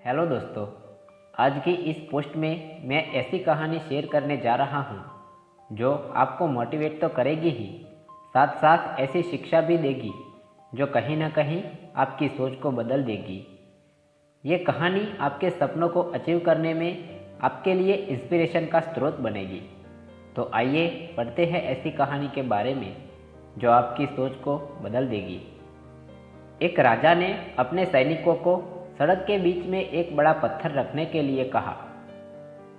Hello दोस्तों, आज की इस पोस्ट में मैं ऐसी कहानी शेयर करने जा रहा हूँ जो आपको मोटिवेट तो करेगी ही, साथ साथ ऐसी शिक्षा भी देगी जो कहीं ना कहीं आपकी सोच को बदल देगी। ये कहानी आपके सपनों को अचीव करने में आपके लिए इंस्पिरेशन का स्रोत बनेगी। तो आइए पढ़ते हैं ऐसी कहानी के बारे में जो आपकी सोच को बदल देगी। एक राजा ने अपने सैनिकों को सड़क के बीच में एक बड़ा पत्थर रखने के लिए कहा।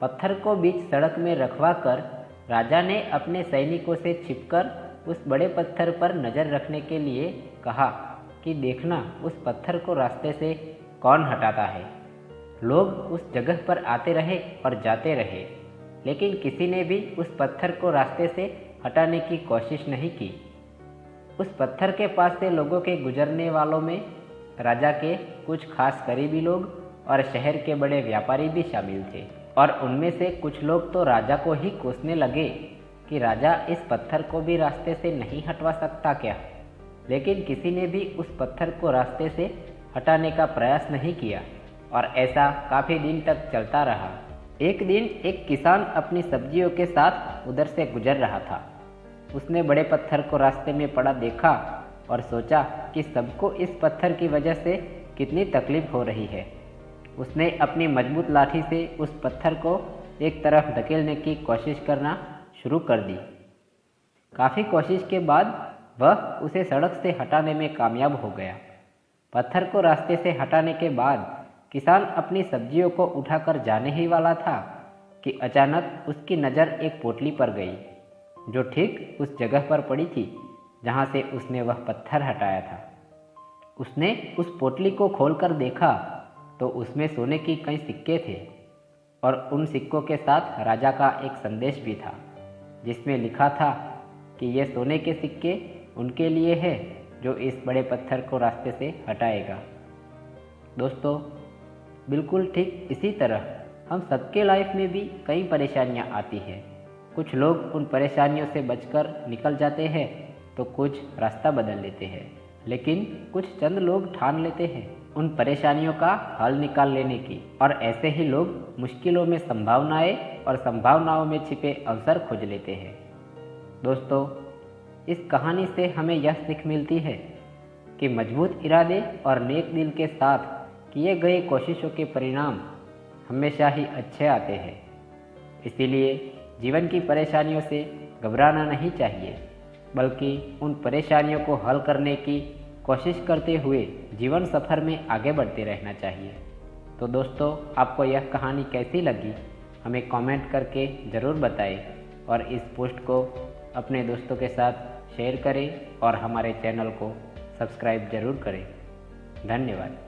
पत्थर को बीच सड़क में रखवा कर राजा ने अपने सैनिकों से छिपकर उस बड़े पत्थर पर नज़र रखने के लिए कहा कि देखना उस पत्थर को रास्ते से कौन हटाता है। लोग उस जगह पर आते रहे और जाते रहे, लेकिन किसी ने भी उस पत्थर को रास्ते से हटाने की कोशिश नहीं की। उस पत्थर के पास से लोगों के गुजरने वालों में राजा के कुछ खास करीबी लोग और शहर के बड़े व्यापारी भी शामिल थे, और उनमें से कुछ लोग तो राजा को ही कोसने लगे कि राजा इस पत्थर को भी रास्ते से नहीं हटवा सकता क्या। लेकिन किसी ने भी उस पत्थर को रास्ते से हटाने का प्रयास नहीं किया, और ऐसा काफ़ी दिन तक चलता रहा। एक दिन एक किसान अपनी सब्जियों के साथ उधर से गुजर रहा था। उसने बड़े पत्थर को रास्ते में पड़ा देखा और सोचा कि सबको इस पत्थर की वजह से कितनी तकलीफ हो रही है। उसने अपनी मजबूत लाठी से उस पत्थर को एक तरफ धकेलने की कोशिश करना शुरू कर दी। काफ़ी कोशिश के बाद वह उसे सड़क से हटाने में कामयाब हो गया। पत्थर को रास्ते से हटाने के बाद किसान अपनी सब्जियों को उठाकर जाने ही वाला था कि अचानक उसकी नज़र एक पोटली पर गई, जो ठीक उस जगह पर पड़ी थी जहाँ से उसने वह पत्थर हटाया था। उसने उस पोटली को खोलकर देखा तो उसमें सोने की कई सिक्के थे, और उन सिक्कों के साथ राजा का एक संदेश भी था, जिसमें लिखा था कि ये सोने के सिक्के उनके लिए है जो इस बड़े पत्थर को रास्ते से हटाएगा। दोस्तों, बिल्कुल ठीक इसी तरह हम सबके लाइफ में भी कई परेशानियाँ आती हैं। कुछ लोग उन परेशानियों से बचकर निकल जाते हैं तो कुछ रास्ता बदल लेते हैं, लेकिन कुछ चंद लोग ठान लेते हैं उन परेशानियों का हल निकाल लेने की, और ऐसे ही लोग मुश्किलों में संभावनाएं और संभावनाओं में छिपे अवसर खोज लेते हैं। दोस्तों, इस कहानी से हमें यह सीख मिलती है कि मजबूत इरादे और नेक दिल के साथ किए गए कोशिशों के परिणाम हमेशा ही अच्छे आते हैं। इसीलिए जीवन की परेशानियों से घबराना नहीं चाहिए, बल्कि उन परेशानियों को हल करने की कोशिश करते हुए जीवन सफ़र में आगे बढ़ते रहना चाहिए। तो दोस्तों, आपको यह कहानी कैसी लगी हमें कमेंट करके ज़रूर बताएं, और इस पोस्ट को अपने दोस्तों के साथ शेयर करें और हमारे चैनल को सब्सक्राइब ज़रूर करें। धन्यवाद।